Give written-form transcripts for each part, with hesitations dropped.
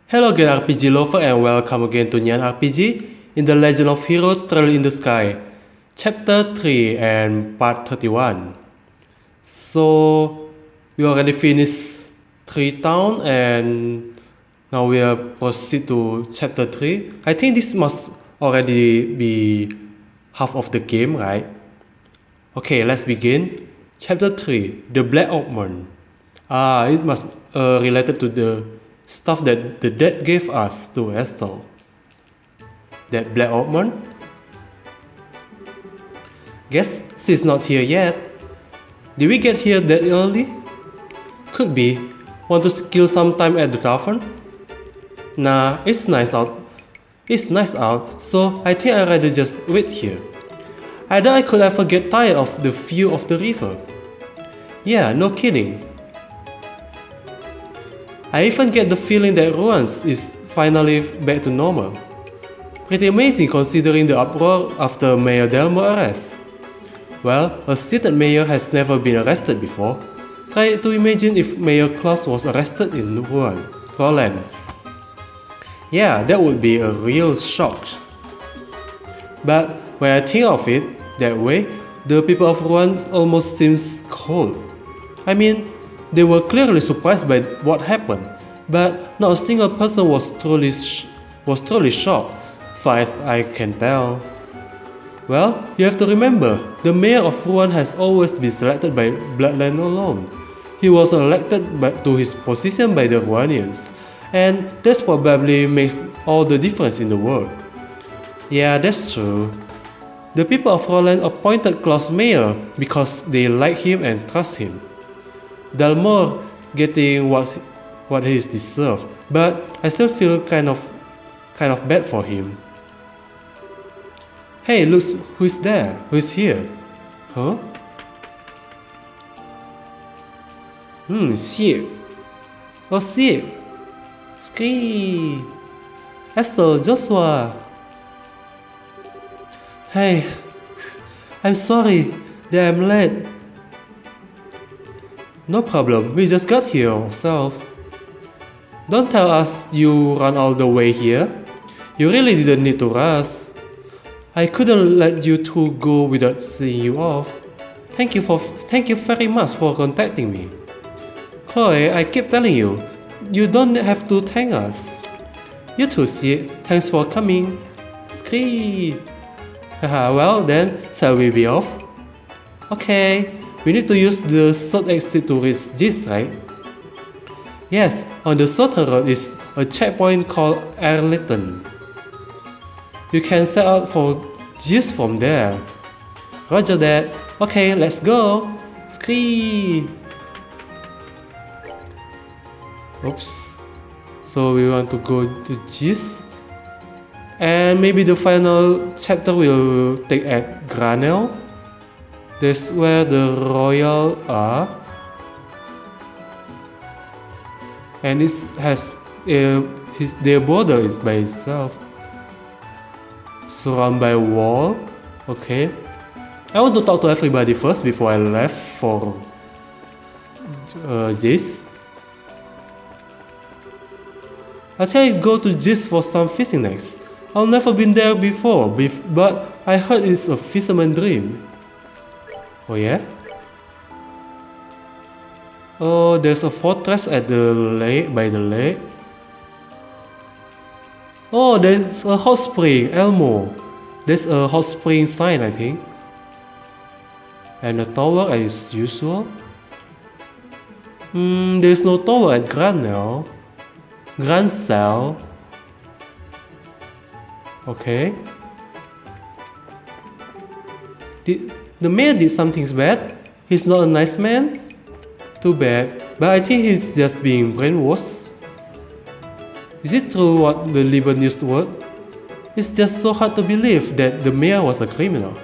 Hello again RPG lover and welcome again to Nyan RPG in the Legend of Hero Trail in the Sky, Chapter 3 and Part 31. So, we already finished 3 town and now we are proceed to Chapter 3. I think this must already be half of the game, right? Okay, let's begin. Chapter 3, The Black Orbment. It must related to the stuff that the dead gave us to Estelle. That Black Orbment? Guess she's not here yet. Did we get here that early? Could be. Want to kill some time at the tavern? Nah, it's nice out. It's nice out, so I think I'd rather just wait here. I doubt I could ever get tired of the view of the river. Yeah, no kidding. I even get the feeling that Ruans is finally back to normal. Pretty amazing considering the uproar after Mayor Delmo arrest. Well, a seated mayor has never been arrested before. Try to imagine if Mayor Kloe was arrested in Roland. Yeah, that would be a real shock. But when I think of it that way, the people of Rouen almost seems cold. I mean, they were clearly surprised by what happened, but not a single person was truly shocked, far as I can tell. Well, you have to remember, the mayor of Rouen has always been selected by bloodline alone. He was elected to his position by the Rouenians, and that probably makes all the difference in the world. Yeah, that's true. The people of Roland appointed Kloe mayor because they like him and trust him. Dalmor getting what he's deserved, but I still feel kind of bad for him. Hey, look who's there? Who's here? Huh? Sheep. Oh, sheep. Ski. Estelle, Joshua. Hey, I'm sorry that I'm late. No problem, we just got here ourselves. Don't tell us you ran all the way here. You really didn't need to rush. I couldn't let you two go without seeing you off. Thank you very much for contacting me. Kloe, I keep telling you, you don't have to thank us. You too, see. Thanks for coming. Scree. Haha, well then, shall we be off? Okay. We need to use the short exit to reach Zeiss, right? Yes, on the southern road is a checkpoint called Arlington. You can set out for Zeiss from there. Roger that. Okay, let's go. Scree. Oops. So we want to go to Zeiss. And maybe the final chapter will take at Granel. That's where the royal are, and it has their border is by itself, surrounded by a wall. Okay, I want to talk to everybody first before I left for Zeiss. I think I go to Zeiss for some fishing next. I've never been there before, but I heard it's a fisherman's dream. Oh yeah? Oh, there's a fortress at the lake, by the lake. Oh, there's a hot spring, Elmo. There's a hot spring sign, I think. And a tower as usual. There's no tower at Granel. Grand Cell. Okay. The mayor did something bad. He's not a nice man. Too bad, but I think he's just being brainwashed. Is it true what the Liban used word? It's just so hard to believe that the mayor was a criminal.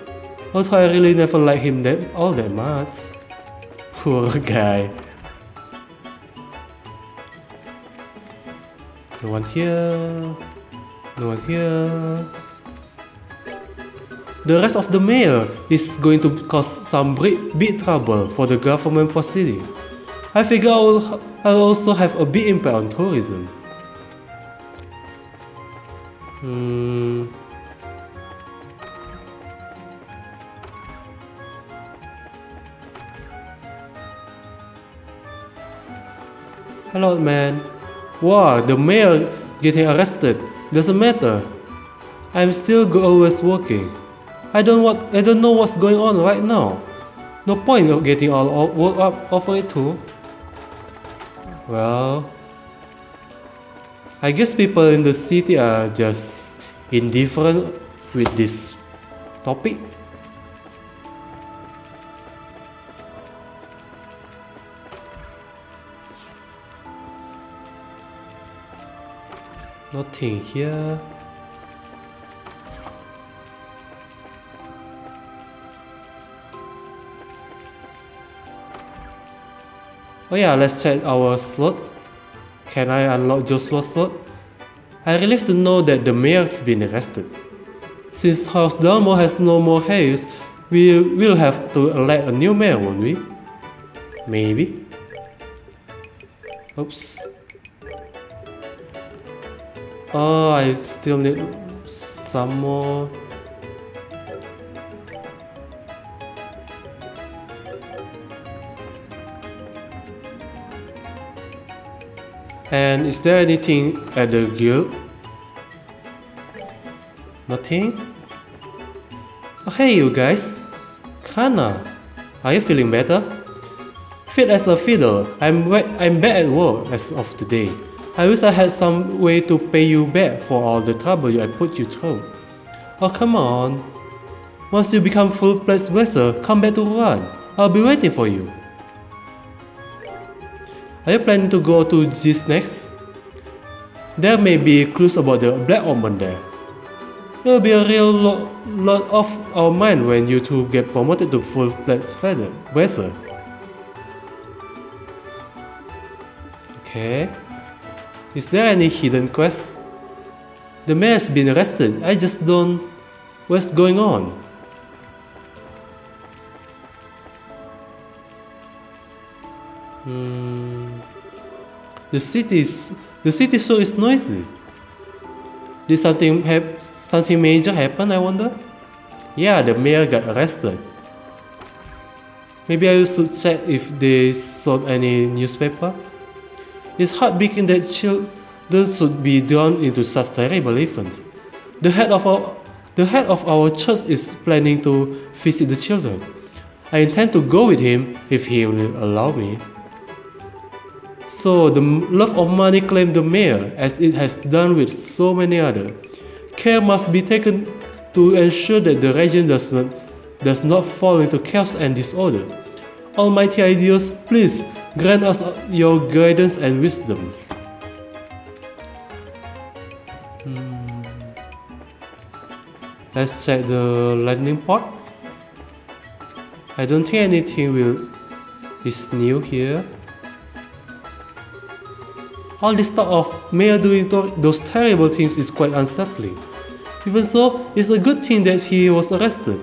Also, I really never liked him all that much. Poor guy. No one here. No one here. The rest of the mayor is going to cause some big trouble for the government proceeding. I figure I'll also have a big impact on tourism. Hello, man. Wow, the mayor getting arrested. Doesn't matter. I'm still always working. I don't know what's going on right now. No point of getting all worked up over it too. Well, I guess people in the city are just indifferent with this topic. Nothing here. Oh yeah, let's check our slot. Can I unlock Joshua's slot? I relieved to know that the mayor's been arrested. Since House Dalmor has no more heirs, we will have to elect a new mayor, won't we? Maybe. Oops. Oh, I still need some more. And is there anything at the guild? Nothing? Oh, hey you guys! Kana, are you feeling better? Fit as a fiddle, I'm back at work as of today. I wish I had some way to pay you back for all the trouble I put you through. Oh come on. Once you become full-fledged vessel, come back to run. I'll be waiting for you. Are you planning to go to Zeiss next? There may be clues about the Black Orbment there. It will be a real lot off our mind when you two get promoted to full-fledged vessel. Okay. Is there any hidden quest? The mayor's been arrested. I just don't... What's going on? The city so is noisy. Did something major happen, I wonder? Yeah, the mayor got arrested. Maybe I should check if they sold any newspaper. It's heartbreaking that children should be drawn into such terrible events. The head of our church is planning to visit the children. I intend to go with him if he will allow me. So the love of money claimed the mayor, as it has done with so many others. Care must be taken to ensure that the region does not fall into chaos and disorder. Almighty ideals, please grant us your guidance and wisdom. Let's check the landing port. I don't think anything is new here. All this talk of Mayor doing those terrible things is quite unsettling. Even so, it's a good thing that he was arrested.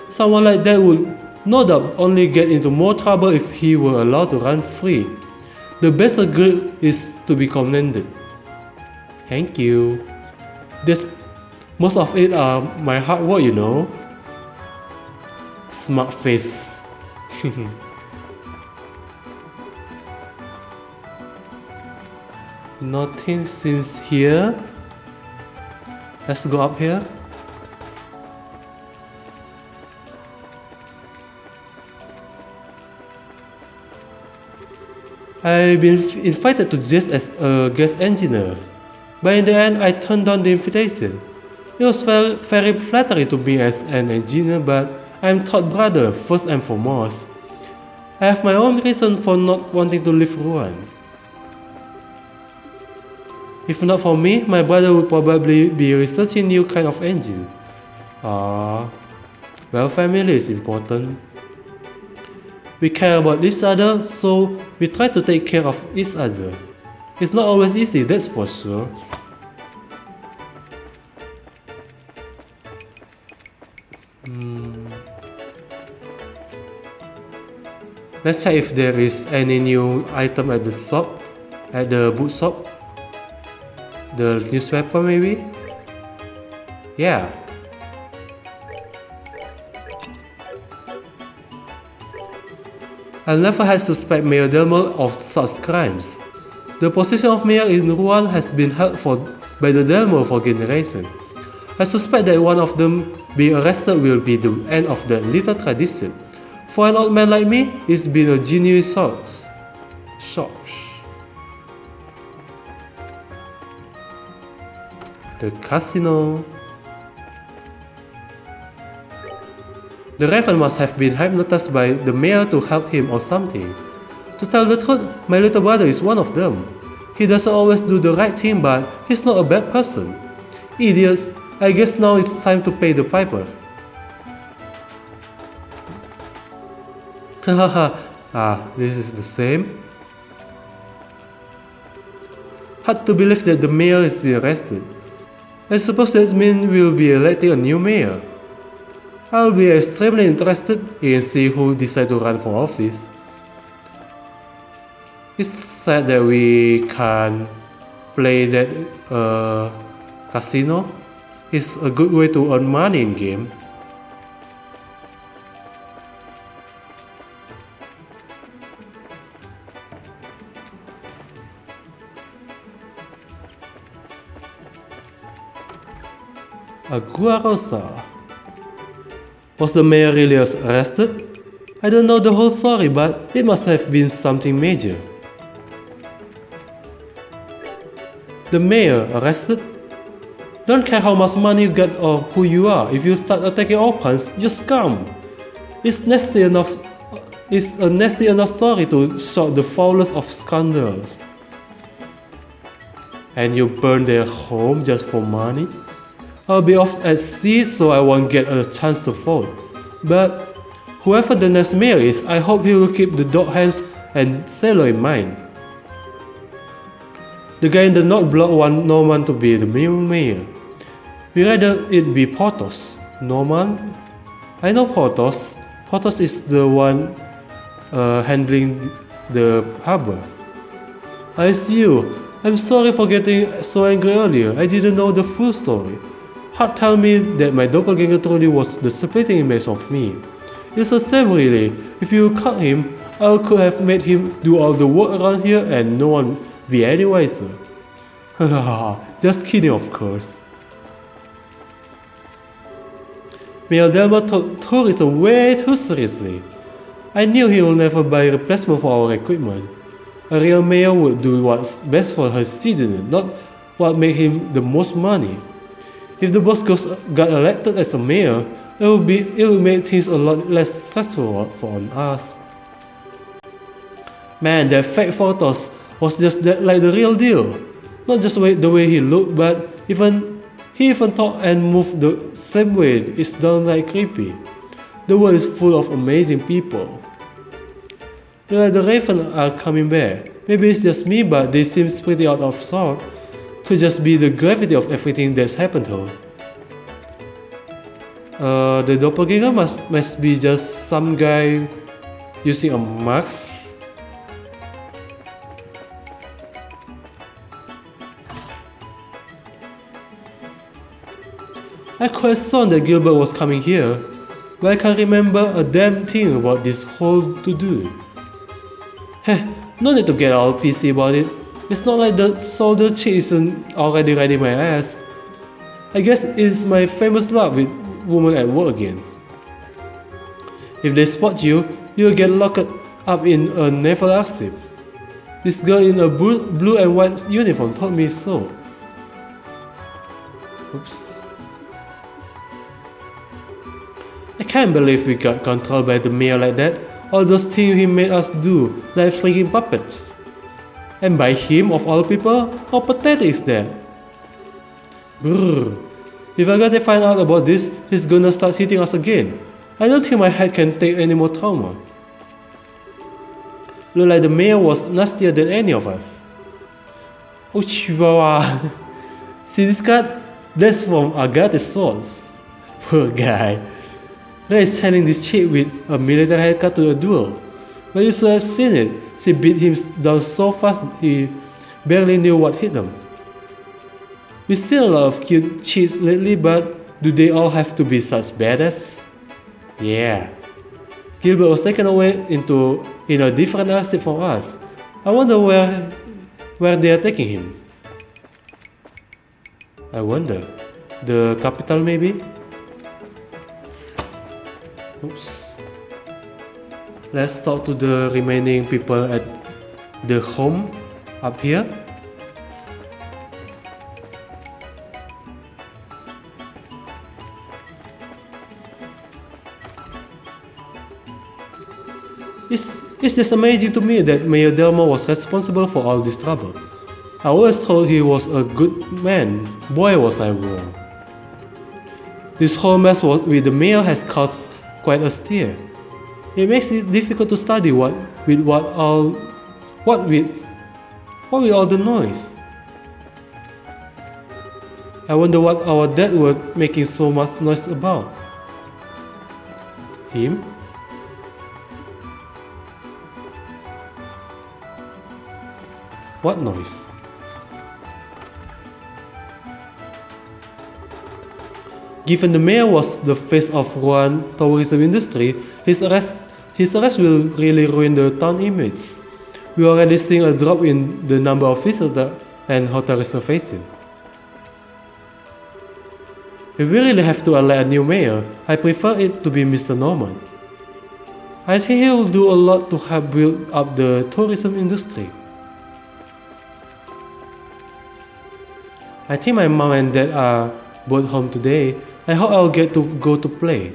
Someone like that would no doubt only get into more trouble if he were allowed to run free. The best guild is to be commended. Thank you. Most of it are my hard work, you know. Smart face. Nothing seems here. Let's go up here. I've been invited to Zeiss as a guest engineer, but in the end I turned down the invitation. It was very flattering to me as an engineer, but I'm thought brother first and foremost. I have my own reason for not wanting to leave Rouen. If not for me, my brother would probably be researching new kind of engine. Well, family is important. We care about each other, so we try to take care of each other. It's not always easy, that's for sure. Let's check if there is any new item at the shop, at the boot shop. The newspaper maybe? Yeah. I never had suspect Mayor Delmo of such crimes. The position of mayor in Rouen has been held by the Delmo for generations. I suspect that one of them being arrested will be the end of that little tradition. For an old man like me, it's been a genuine shock. The casino. The raven must have been hypnotized by the mayor to help him or something. To tell the truth, my little brother is one of them. He doesn't always do the right thing, but he's not a bad person. Idiots, I guess now it's time to pay the piper. Hahaha, this is the same. Hard to believe that the mayor has been arrested. I suppose that means we'll be electing a new mayor. I'll be extremely interested in seeing who decides to run for office. It's sad that we can't play that casino. It's a good way to earn money in game. Agua Rosa. Was the mayor really arrested? I don't know the whole story, but it must have been something major. The mayor arrested? Don't care how much money you get or who you are. If you start attacking orphans, you're scum. It's a nasty enough story to shock the foulest of scandals. And you burn their home just for money? I'll be off at sea so I won't get a chance to vote. But whoever the next mayor is, I hope he will keep the dog hands and sailor in mind. The guy in the north block want Norman to be the new mayor. We rather it be Porthos. Norman? I know Porthos. Porthos is the one handling the harbor. It's you. I'm sorry for getting so angry earlier. I didn't know the full story. Hart told me that my doppelganger truly was the splitting image of me. It's a shame really. If you cut him, I could have made him do all the work around here and no one be any wiser. Just kidding, of course. Mayor Delmo took tourism way too seriously. I knew he would never buy a replacement for our equipment. A real mayor would do what's best for her citizen, not what made him the most money. If the boss got elected as a mayor, it will make things a lot less stressful for us. Man, that fake photos was just like the real deal. Not just the way he looked, but he even talked and moved the same way. It's downright creepy. The world is full of amazing people. The Raven are coming back. Maybe it's just me, but they seem pretty out of sorts. Could just be the gravity of everything that's happened to her. The doppelganger must be just some guy using a mask. I could have sworn that Gilbert was coming here, but I can't remember a damn thing about this whole to-do. Heh, no need to get all PC about it. It's not like the soldier chick isn't already riding my ass. I guess it's my famous luck with women at work again. If they spot you, you'll get locked up in a naval archive. This girl in a blue and white uniform told me so. Oops. I can't believe we got controlled by the mayor like that. All those things he made us do, like freaking puppets. And by him of all people, how pathetic is that? Brrr. If I gotta find out about this, he's gonna start hitting us again. I don't think my head can take any more trauma. Look like the mayor was nastier than any of us. Oh chihuahua. See this card? That's from Agathe's source. Poor guy. Ray is sending this chick with a military haircut to a duel. But you should have seen it. She beat him down so fast he barely knew what hit him. We've seen a lot of cute chicks lately, but Do they all have to be such badass? Yeah. Gilbert was taken away in a different airship from us. I wonder where they are taking him. I wonder. The capital maybe? Oops. Let's talk to the remaining people at the home up here. It's just amazing to me that Mayor Delmo was responsible for all this trouble. I always thought he was a good man. Boy, was I wrong. This whole mess with the mayor has caused quite a stir. It makes it difficult to study with all the noise. I wonder what our dad were making so much noise about. Him? What noise? Given the mayor was the face of one tourism industry, his arrest will really ruin the town image. We are already seeing a drop in the number of visitors and hotel reservations. If we really have to elect a new mayor, I prefer it to be Mr. Norman. I think he will do a lot to help build up the tourism industry. I think my mom and dad are both home today. I hope I'll get to go to play.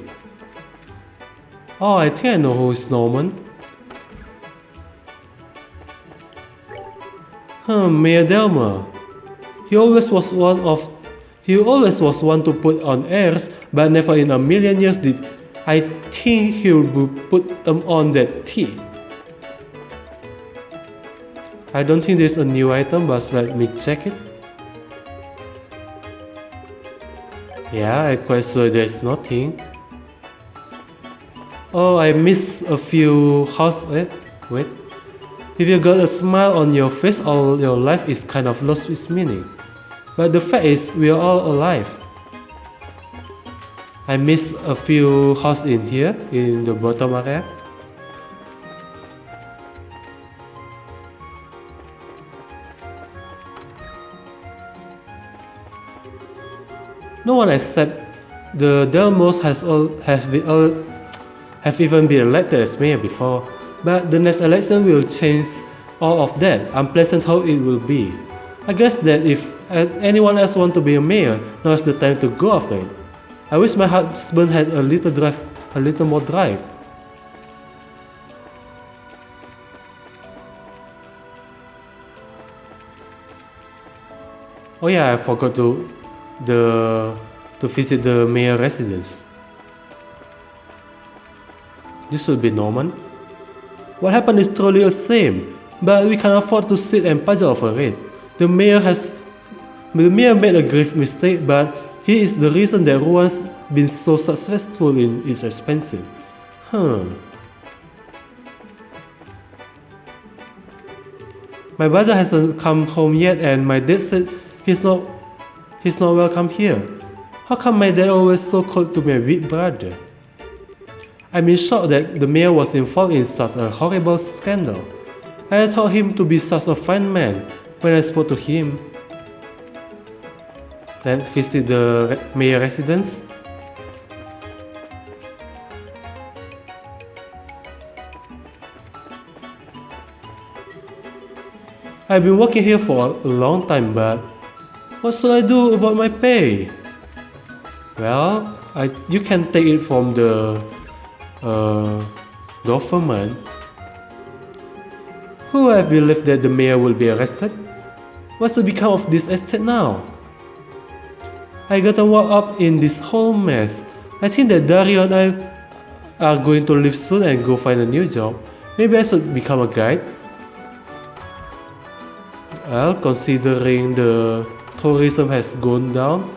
Oh, I think I know who is Norman. Mayor Delmer. He always was one to put on airs, but never in a million years did I think he would put them on that tea. I don't think there's a new item, but let me check it. Yeah, I'm quite sure there's nothing. Oh, I missed a few wait. If you got a smile on your face, all your life is kind of lost its meaning. But the fact is, we are all alive. I missed a few houses in here, in the bottom area. No one except the Delmos have even been elected as mayor before, but the next election will change all of that, unpleasant how it will be. I guess that if anyone else wants to be a mayor, now is the time to go after it. I wish my husband had a little more drive. Oh yeah, I forgot to visit the mayor residence. This should be Norman. What happened is truly a shame, but we can afford to sit and puzzle over it. The mayor made a grave mistake, but he is the reason that Ruan's been so successful in its expansion. My brother hasn't come home yet, and my dad said he's not welcome here. How come my dad always so cold to my big brother? I'm in shock that the mayor was involved in such a horrible scandal. I thought him to be such a fine man when I spoke to him. Let's visit the mayor residence. I've been working here for a long time, but what should I do about my pay? Well, you can take it from the government. Who have believed that the mayor will be arrested? What's to become of this estate now? I gotta walk up in this whole mess. I think that Dario and I are going to leave soon and go find a new job. Maybe I should become a guide. Well, considering the tourism has gone down,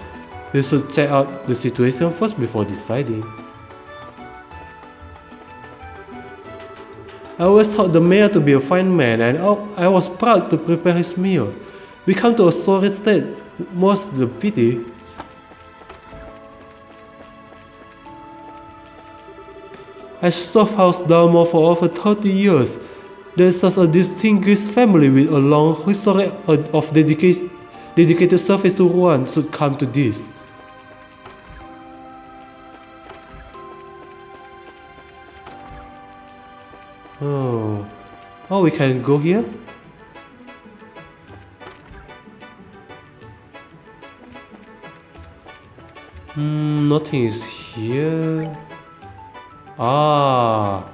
we should check out the situation first before deciding. I always thought the mayor to be a fine man, and I was proud to prepare his meal. We come to a sorry state, most the pity. I served House Dalmor for over 30 years. There's such a distinguished family with a long history of dedicated service to Rouen should come to this. Oh, we can go here? Nothing is here. Ah.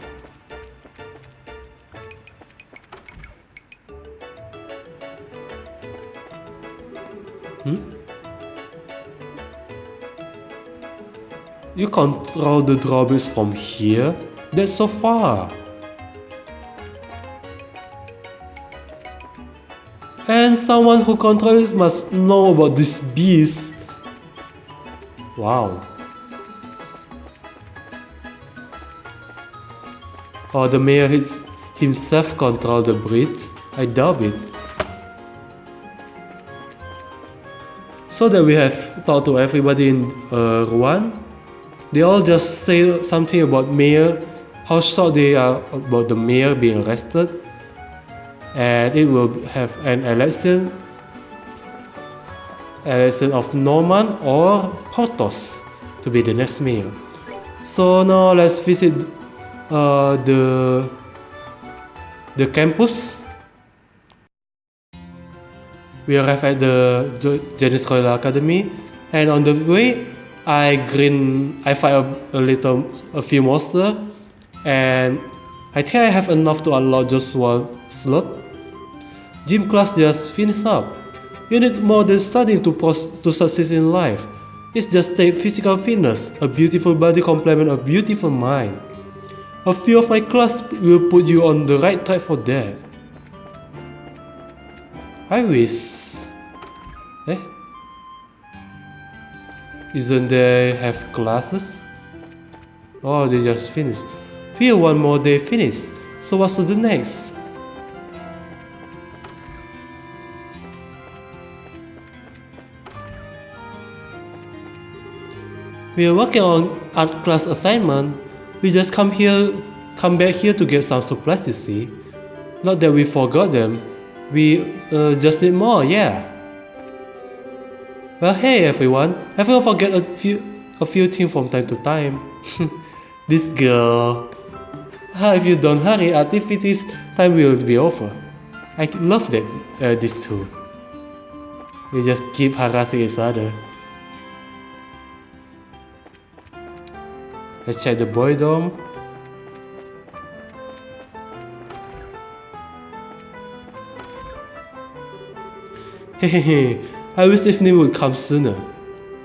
You control the drawbridge from here? That's so far. And someone who controls it must know about this beast. Wow. Or the mayor himself control the bridge? I doubt it. So that we have talked to everybody in Rouen. They all just say something about mayor, how shocked they are about the mayor being arrested, and it will have an election of Norman or Porthos to be the next mayor. So now let's visit the campus. We arrive at the Janice Royal Academy, and on the way, I fight a few monsters, and I think I have enough to unlock Joshua's slot. Gym class just finished up. You need more than studying to succeed in life. It's just take physical fitness. A beautiful body complements a beautiful mind. A few of my class will put you on the right track for that. I wish. Isn't they have classes? Oh, they just finished. Here, one more day finished. So what's to do next? We are working on art class assignment. We just come back here to get some supplies, you see. Not that we forgot them. We just need more, yeah. Well, hey everyone. Everyone forget a few things from time to time. This girl. If you don't hurry, activities time will be over. I love that these two. We just keep harassing each other. Let's check the boy dorm. Hehehe, I wish evening would come sooner.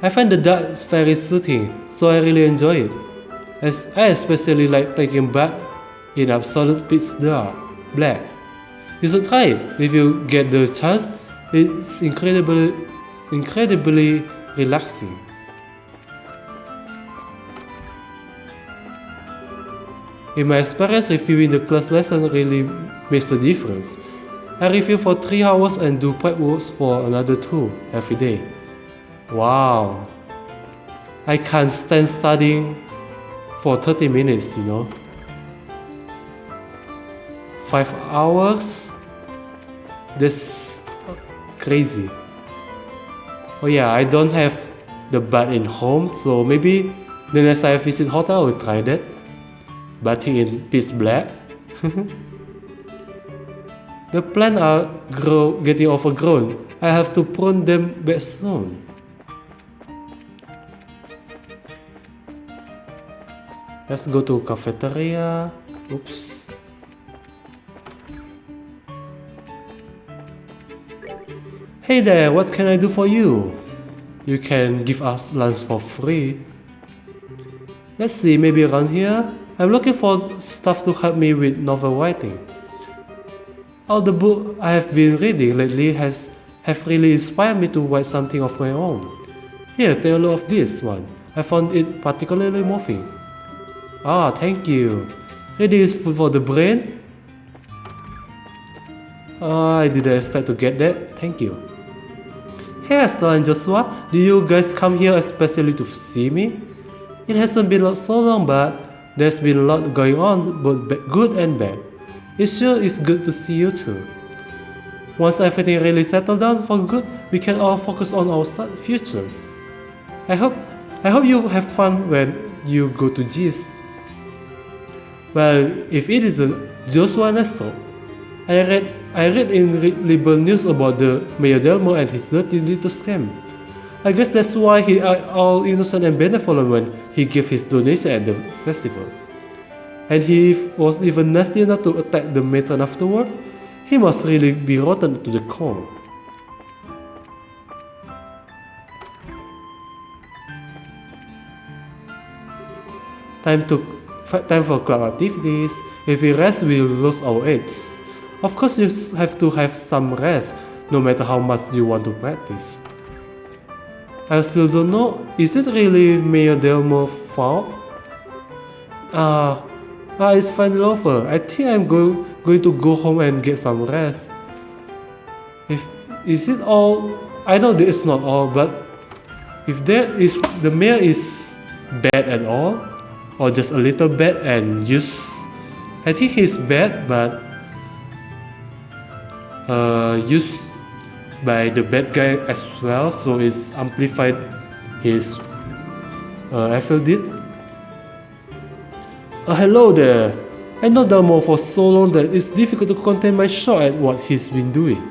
I find the dark very soothing, so I really enjoy it. I especially like taking a bath in absolute pitch black. You should try it if you get the chance. It's incredibly relaxing. In my experience, reviewing the class lesson really makes a difference. I review for 3 hours and do prep works for another 2 every day. Wow. I can't stand studying for 30 minutes, you know. 5 hours? That's crazy. Oh yeah, I don't have the bath in home, so maybe the next time I visit hotel I will try that. Bathing in pitch black. The plants are getting overgrown. I have to prune them back soon. Let's go to cafeteria. Oops. Hey there, what can I do for you? You can give us lunch for free. Let's see, maybe around here? I'm looking for stuff to help me with novel writing. All the books I have been reading lately have really inspired me to write something of my own. Here, take a look at this one. I found it particularly moving. Ah, thank you. Reading is food for the brain. I didn't expect to get that. Thank you. Hey Esther and Joshua, did you guys come here especially to see me? It hasn't been so long, but There's been a lot going on, both good and bad. It sure is good to see you too. Once everything really settled down for good, we can all focus on our future. I hope you have fun when you go to Zeiss. Well, if it isn't Joshua Nestor. I read in Liberal News about the Mayor Delmo and his dirty little scam. I guess that's why he all innocent and benevolent when he gave his donation at the festival. And he was even nasty enough to attack the matron afterward. He must really be rotten to the core. Time for club activities. If we rest, we'll lose our edge. Of course, you have to have some rest, no matter how much you want to practice. I still don't know, is it really Mayor Delmo's fault? It's finally over. I think I'm going to go home and get some rest. Is it all? I know that it's not all, but if the mayor is bad at all, or just a little bad and I think he's bad, but used by the bad guy as well, so it's amplified his evil deed. Hello there. I know Delmo for so long that it's difficult to contain my shock at what he's been doing.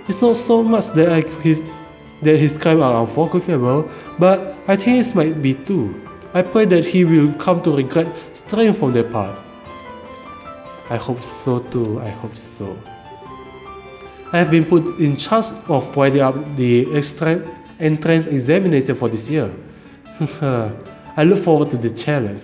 It's not so much that his crimes are unforgivable, but I think it might be too. I pray that he will come to regret straying from that path. I hope so too, I hope so. I have been put in charge of writing up the entrance examination for this year. I look forward to the challenge.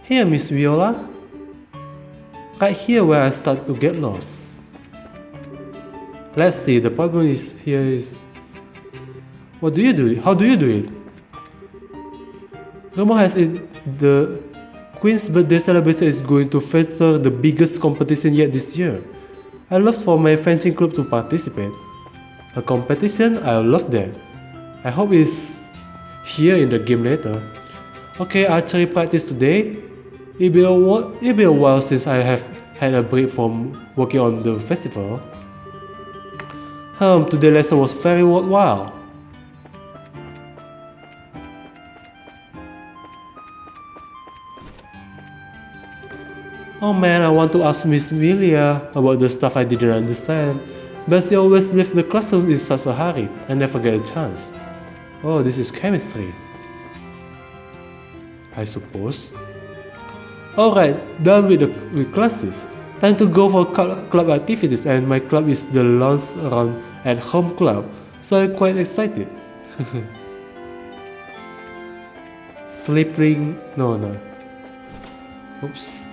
Here, Miss Viola. Right here where I start to get lost. Let's see, the problem is here is... What do you do? How do you do it? Rumor has it the Queen's birthday celebration is going to feature the biggest competition yet this year. I love for my fencing club to participate. A competition? I love that. I hope it's here in the game later. Okay, archery practice today. It'll be a while since I have had a break from working on the festival. Today's lesson was very worthwhile. Oh man, I want to ask Miss Milia about the stuff I didn't understand, but she always leaves the classroom in such a hurry. I never get a chance. Oh, this is chemistry, I suppose. Alright, done with classes. Time to go for club activities, and my club is the Lounge Around at Home Club, so I'm quite excited. Sleeping? No. Oops.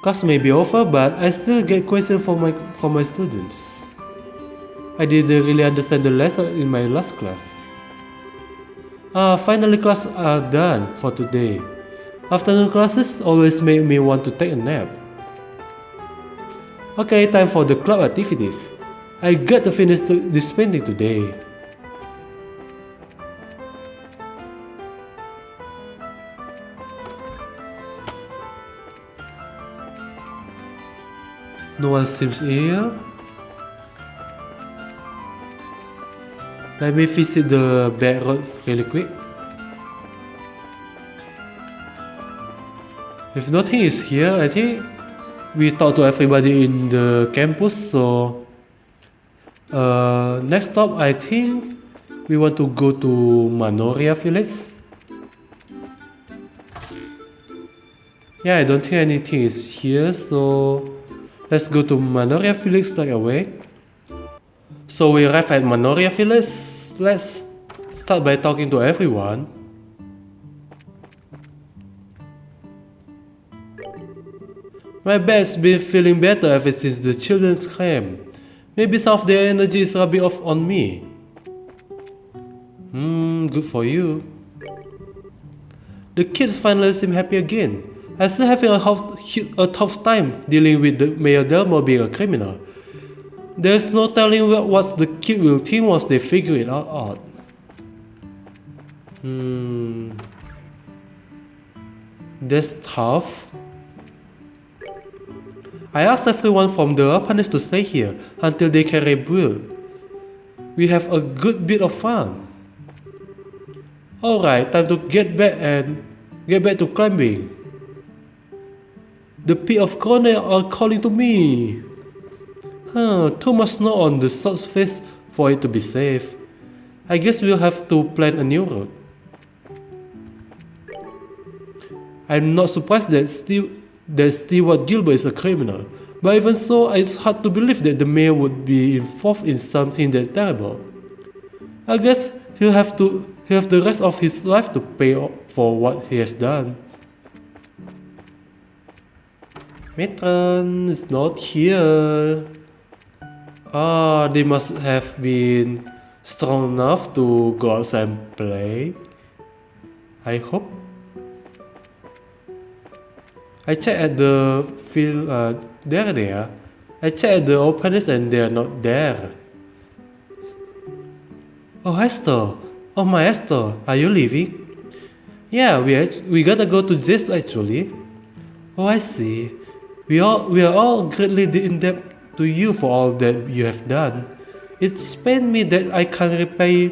Class may be over, but I still get questions from my students. I didn't really understand the lesson in my last class. Finally class are done for today. Afternoon classes always make me want to take a nap. Okay, time for the club activities. I got to finish this painting today. No one seems here. Let me visit the back road really quick. If nothing is here, I think we talked to everybody in the campus, so next stop I think we want to go to Manoria Village. Yeah, I don't think anything is here, so let's go to Manoria Village straight away. So we arrive at Manoria Village. Let's start by talking to everyone. My bat's been feeling better ever since the children came. Maybe some of their energy is rubbing off on me. Good for you. The kids finally seem happy again. I'm still having a tough time dealing with the Mayor Delmore being a criminal. There's no telling what the kid will think once they figure it out. That's tough. I asked everyone from the orphanage to stay here until they can rebuild. We have a good bit of fun. Alright, time to get back to climbing. The Pit of Kloe are calling to me. Too much snow on the surface for it to be safe. I guess we'll have to plan a new route. I'm not surprised that Stewart Gilbert is a criminal, but even so, it's hard to believe that the mayor would be involved in something that terrible. I guess he'll have the rest of his life to pay for what he has done. Matron is not here. They must have been strong enough to go outside and play. I hope. I checked at the field, they're there. I checked at the orphanage and they're not there. Oh, Esther. Oh, my Esther, are you leaving? Yeah, we gotta go to Zeiss actually. Oh, I see. We are all greatly indebted to you for all that you have done. It's pained me that I can't repay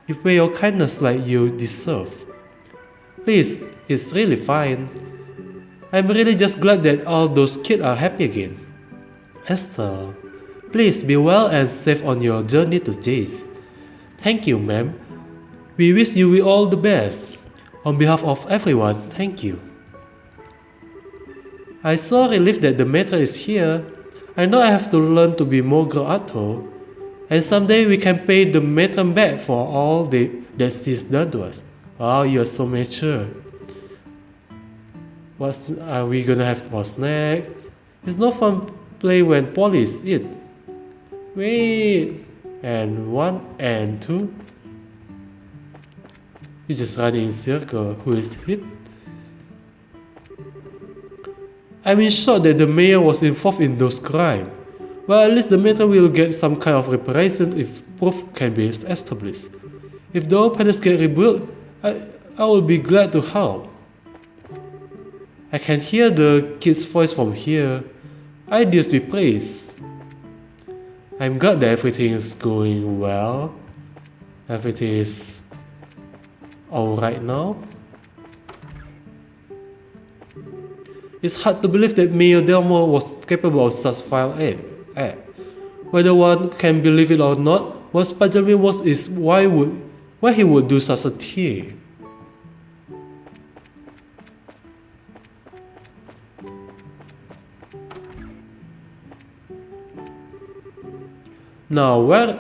your kindness like you deserve. Please, it's really fine. I'm really just glad that all those kids are happy again. Esther, please be well and safe on your journey to Zeiss. Thank you, ma'am. We wish you all the best. On behalf of everyone, thank you. I'm so relieved that the matron is here. I know I have to learn to be more grateful, and someday we can pay the matron back for all that she's done to us. Wow, you are so mature. What are we gonna have for snack? It's no fun playing when police eat. Wait, and 1 and 2. You just run in circle. Who is hit? I'm in shock that the mayor was involved in those crimes. Well, at least the matter will get some kind of reparation if proof can be established. If the orphanage get rebuilt, I will be glad to help. I can hear the kid's voice from here. Ideas be praised. I'm glad that everything is going well. Everything is alright now. It's hard to believe that Mayor Delmore was capable of such vile act. Whether one can believe it or not, what puzzles me most is why he would do such a thing. Now, where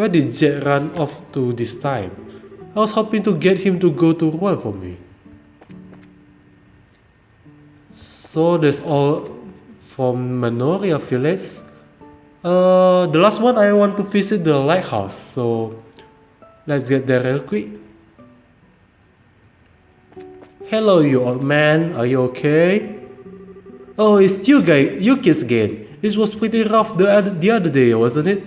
did Jet run off to this time? I was hoping to get him to go to Rouen for me. So that's all from Manoria Village. The last one I want to visit the lighthouse, so let's get there real quick. Hello, you old man, are you okay? Oh, it's you kids again. It was pretty rough the other day, wasn't it?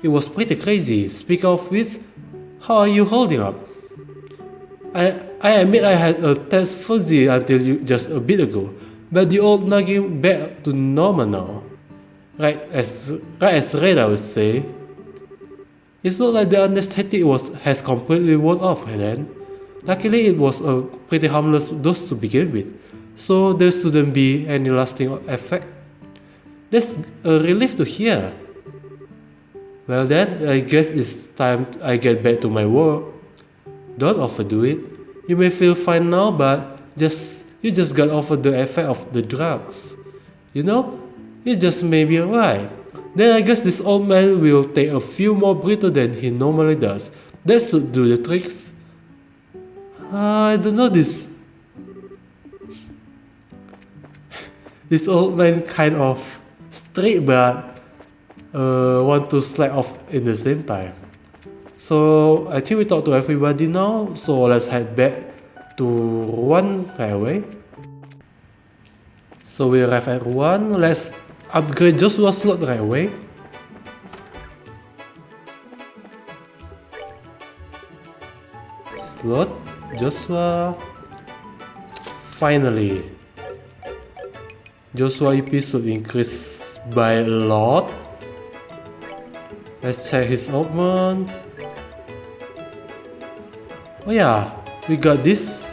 It was pretty crazy. Speaking of which, how are you holding up? I admit I had a test fuzzy until just a bit ago, but the old nagging back to normal now. Right as red, I would say. It's not like the anesthetic has completely worn off then. Luckily, it was a pretty harmless dose to begin with, so there shouldn't be any lasting effect. That's a relief to hear. Well then, I guess it's time I get back to my work. Don't overdo it. You may feel fine now, but you just got over the effect of the drugs. You know, you just may be right. Then I guess this old man will take a few more breaths than he normally does. That should do the tricks. I don't know this. This old man kind of straight, but want to slack off in the same time. So I think we talked to everybody now, so let's head back to Rouen right away. So we arrive at Rouen. Let's upgrade Joshua slot right away. Slot Joshua. Finally, Joshua EP should increase by a lot. Let's check his Orbment. Oh yeah, we got this.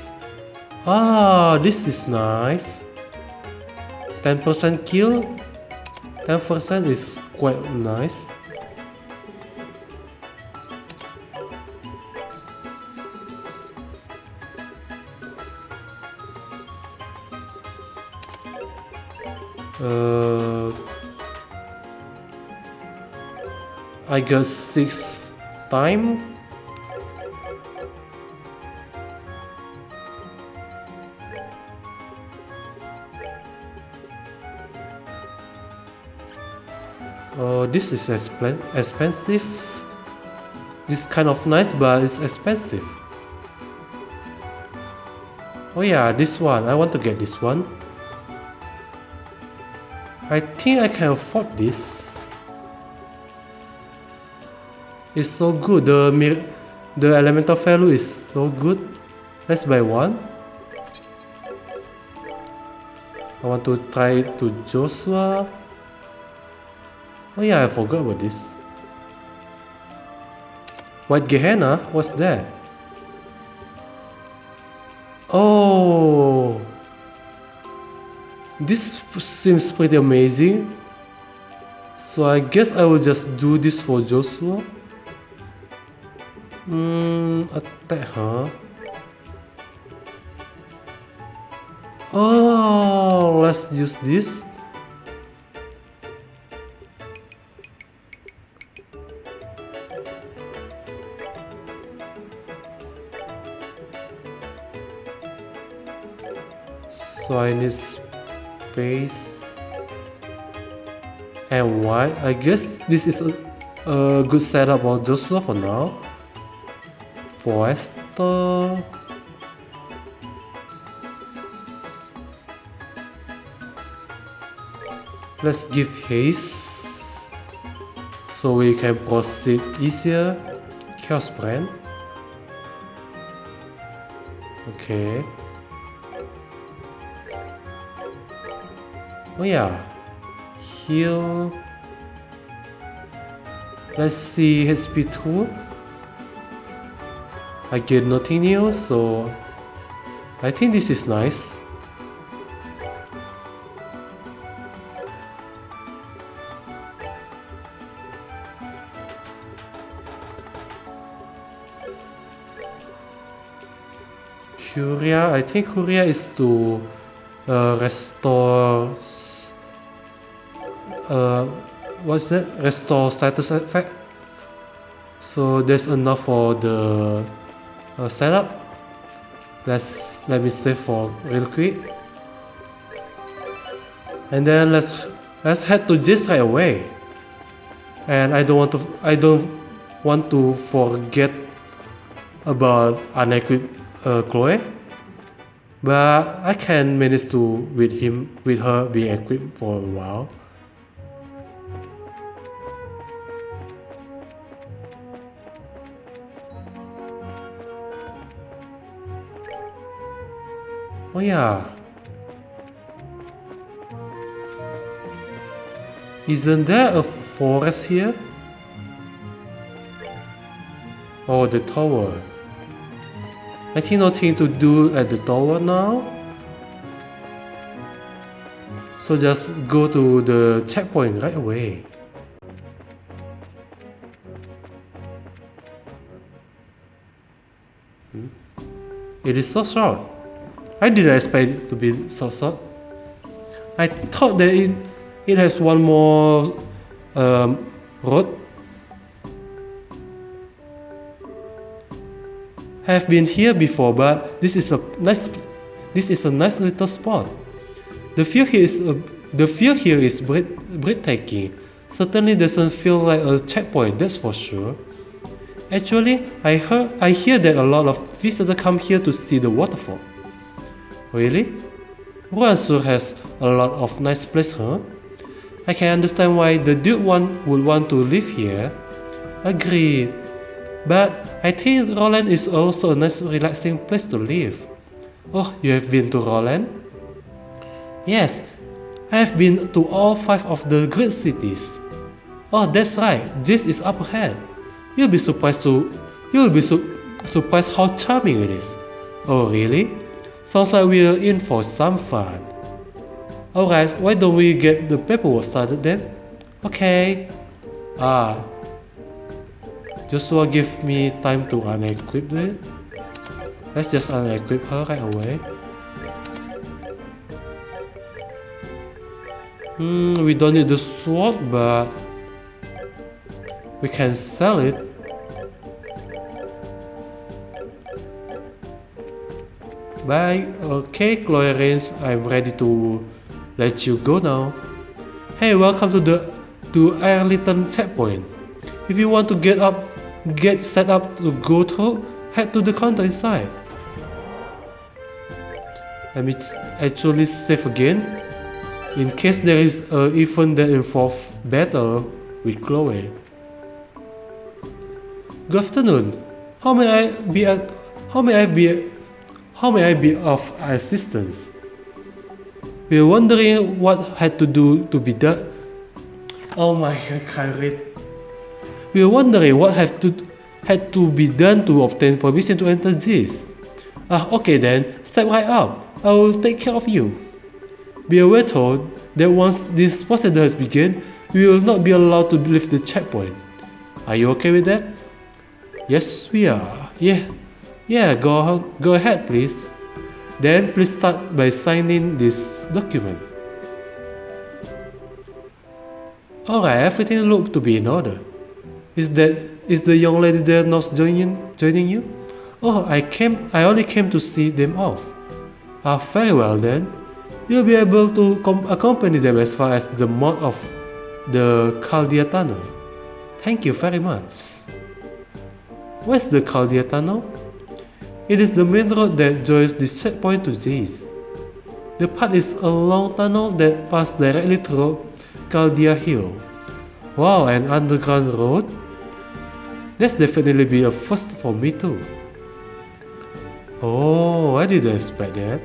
Ah, this is nice. 10% kill. 10% is quite nice. I got 6 times. This is expensive. This kind of nice, but it's expensive. Oh yeah, this one. I want to get this one. I think I can afford this. It's so good. The elemental value is so good. Let's buy one. I want to try it to Joshua. Oh yeah, I forgot about this. White Gehenna? What's that? Oh, this seems pretty amazing. So I guess I will just do this for Joshua. Attack, huh? Oh, let's use this. So I need space and white. I guess this is a good setup for Joshua for now. Forester. Let's give haste so we can proceed easier. Chaos brand. Okay. Oh yeah, heal. Let's see HP 2. I get nothing new, so I think this is nice. Curia, I think Curia is to restore. What's that? Restore status effect. So there's enough for the setup. Let me save for real quick, and then let's head to Zeiss right away. And I don't want to forget about unequipped Kloe, but I can manage to with her being equipped for a while. Oh yeah. Isn't there a forest here? Oh, the tower. I think nothing to do at the tower now. So just go to the checkpoint right away. It is so short. I didn't expect it to be so short. I thought that it has one more road. I have been here before, but this is a nice little spot. The view here is breathtaking. Certainly doesn't feel like a checkpoint, that's for sure. Actually, I hear that a lot of visitors come here to see the waterfall. Really? Ruan sure has a lot of nice place, huh? I can understand why the dude would want to live here. Agreed. But I think Roland is also a nice relaxing place to live. Oh, you have been to Roland? Yes, I have been to all 5 of the great cities. Oh, that's right, this is up ahead. You'll be surprised how charming it is. Oh, really? Sounds like we're in for some fun. Alright, why don't we get the paperwork started then? Okay. Joshua give me time to unequip it. Let's just unequip her right away. We don't need the sword, but we can sell it. Bye. Okay, Kloe Rains, I'm ready to let you go now. Hey, welcome to Airliton checkpoint. If you want to get set up to go through, head to the counter inside. Let me actually save again, in case there is an event that involves battle with Kloe. Good afternoon. How may I be of assistance? We are wondering what had to be done. Oh my, I can't read. We are wondering what had to be done to obtain permission to enter this. Okay then, step right up. I will take care of you. Be aware told that once this procedure has begun, we will not be allowed to leave the checkpoint. Are you okay with that? Yes, we are. Yeah, go ahead please. Then please start by signing this document. Alright, everything looks to be in order. Is the young lady there not joining you? Oh, I only came to see them off. Very well then. You'll be able to accompany them as far as the mouth of the Chaldea Tunnel. Thank you very much. Where's the Chaldea Tunnel? It is the main road that joins this checkpoint to Zeiss. The path is a long tunnel that passes directly through Chaldea Hill. Wow, an underground road? That's definitely be a first for me too. Oh, I didn't expect that.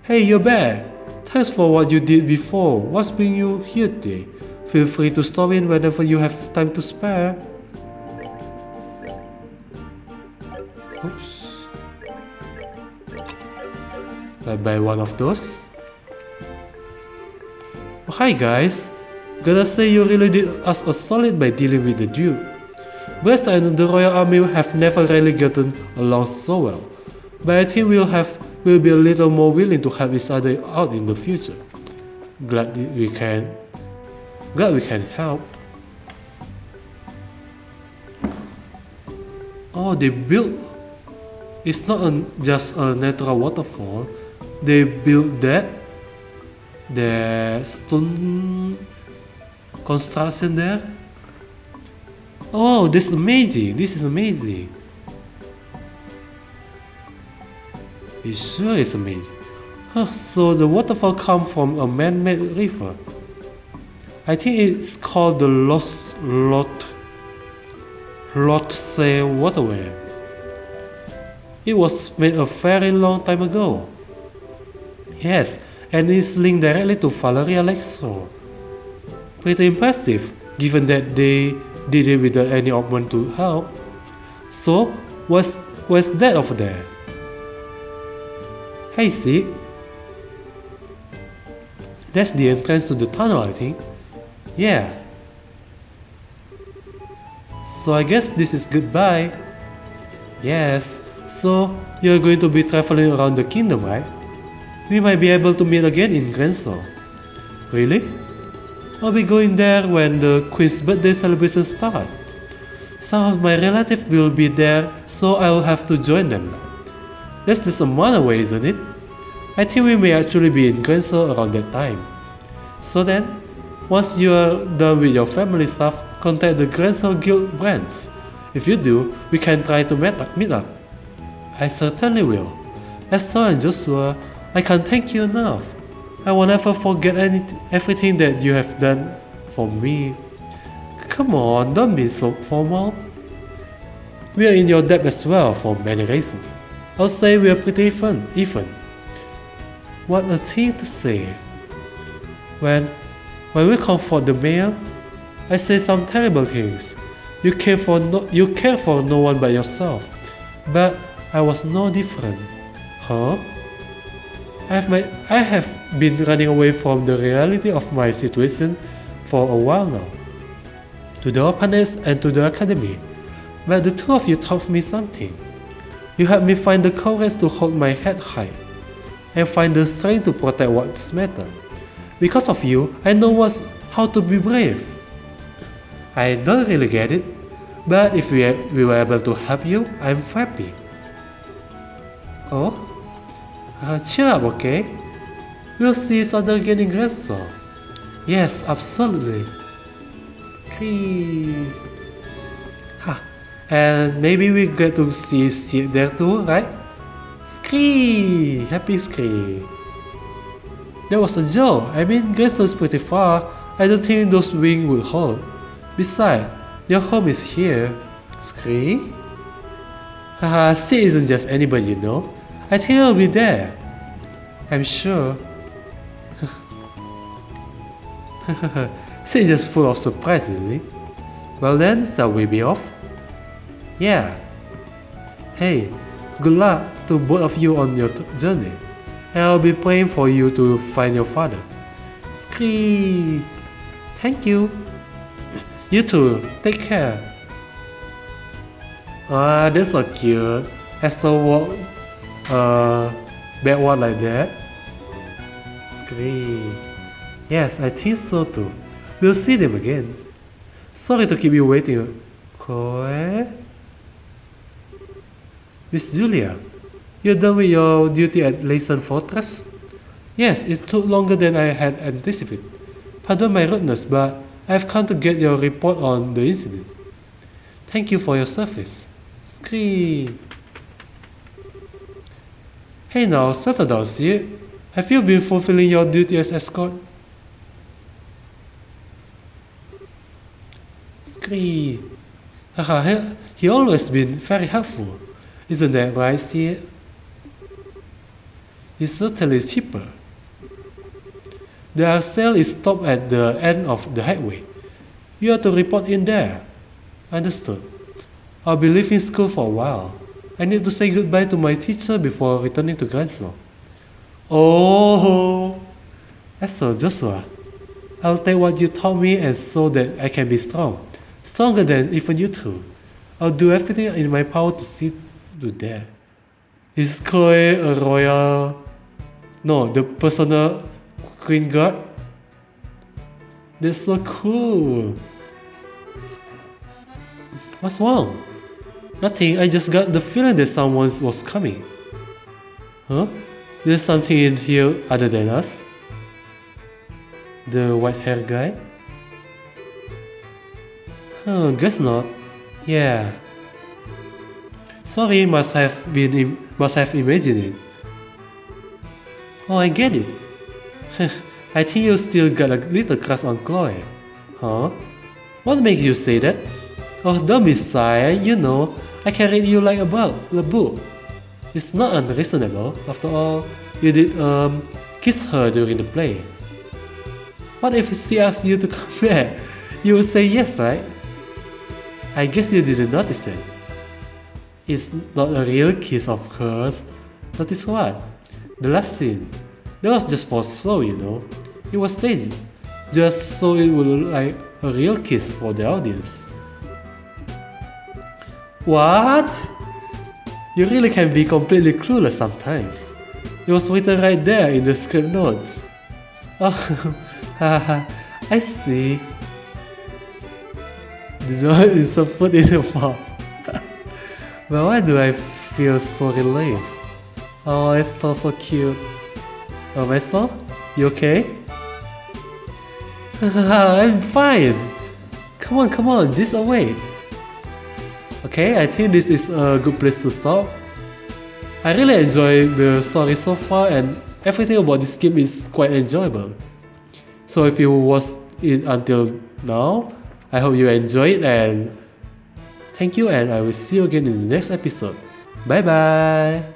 Hey, you're back! Thanks for what you did before. What's bringing you here today? Feel free to stop in whenever you have time to spare. Oops. I buy one of those. Oh, hi guys. Gotta say you really did us a solid by dealing with the Duke. Brest and the Royal Army have never really gotten along so well, but I think we'll be a little more willing to help each other out in the future. Glad we can help. Oh, they built. It's not just a natural waterfall. They built the stone construction there. Oh, this is amazing. This is amazing. It sure is amazing. So the waterfall comes from a man-made river. I think it's called the Lotte waterway. It was made a very long time ago. Yes, and it's linked directly to Valeria Lexor. Pretty impressive, given that they did it without any Orbment to help. So, what's that over there? Hey, see? That's the entrance to the tunnel, I think. Yeah. So I guess this is goodbye. Yes. So, you're going to be traveling around the kingdom, right? We might be able to meet again in Grensor. Really? I'll be going there when the Queen's birthday celebration starts. Some of my relatives will be there, so I'll have to join them. That's just a month away, isn't it? I think we may actually be in Grensor around that time. So then, once you are done with your family stuff, contact the Grensor Guild branch. If you do, we can try to meet up. I certainly will. Esther and Joshua, I can't thank you enough. I will never forget everything that you have done for me. Come on, don't be so formal. We are in your debt as well for many reasons. I'll say we are pretty even. What a thing to say. When we confront the mayor, I say some terrible things. You care for no one but yourself. But I was no different. Huh? I have been running away from the reality of my situation for a while now. To the orphanage and to the academy. But the two of you taught me something. You helped me find the courage to hold my head high and find the strength to protect what's matter. Because of you, I know how to be brave. I don't really get it, but if we were able to help you, I'm happy. Oh? Cheer up, okay? We'll see each other again in Gressel. Yes, absolutely. Scree. Ha. And maybe we get to see Sid there too, right? Scree! Happy Scree. That was a joke. I mean, Gressel's pretty far. I don't think those wings will hold. Besides, your home is here. Scree? Haha, Sid isn't just anybody, you know. I think he'll be there. I'm sure. Sid is just full of surprises, isn't he? Well then, shall we be off? Yeah. Hey, good luck to both of you on your journey. And I'll be praying for you to find your father. Scree! Thank you. You too. Take care. Ah, that's so cute. Esther walk backward like that. Scree. Yes, I think so too. We'll see them again. Sorry to keep you waiting. Kloe? Miss Julia, you're done with your duty at Layson Fortress? Yes, it took longer than I had anticipated. Pardon my rudeness, but I've come to get your report on the incident. Thank you for your service. Scree. Hey now, settle down, Sid. Have you been fulfilling your duty as escort? Scree. Haha, he always been very helpful. Isn't that right, Sid? He's certainly cheaper. The cell is stopped at the end of the highway. You have to report in there. Understood. I'll be leaving school for a while. I need to say goodbye to my teacher before returning to Grensel. Oh, Esther, Joshua. I'll take what you taught me and so that I can be strong. Stronger than even you two. I'll do everything in my power to see to that. Is Kloe a royal? No, the personal queen guard? That's so cool. What's wrong? Nothing, I just got the feeling that someone was coming. Huh? There's something in here other than us? The white hair guy? Huh, guess not. Yeah. Sorry, must have imagined it. Oh, I get it. I think you still got a little crush on Kloe. Huh? What makes you say that? Oh, don't be shy, you know, I can read you like a book. It's not unreasonable. After all, you did kiss her during the play. What if she asked you to come back? You would say yes, right? I guess you didn't notice that. It's not a real kiss, of course. Notice what? The last scene. That was just for show, you know. It was staged, just so it would look like a real kiss for the audience. What? You really can be completely clueless sometimes. It was written right there in the script notes. Oh, I see. The note is so put in the mouth. But why do I feel so relieved? Oh, Esther, so cute. Oh, Esther? You okay? I'm fine. Come on, just awake. Okay, I think this is a good place to stop. I really enjoy the story so far and everything about this game is quite enjoyable. So if you watched it until now, I hope you enjoy it and thank you, and I will see you again in the next episode. Bye bye!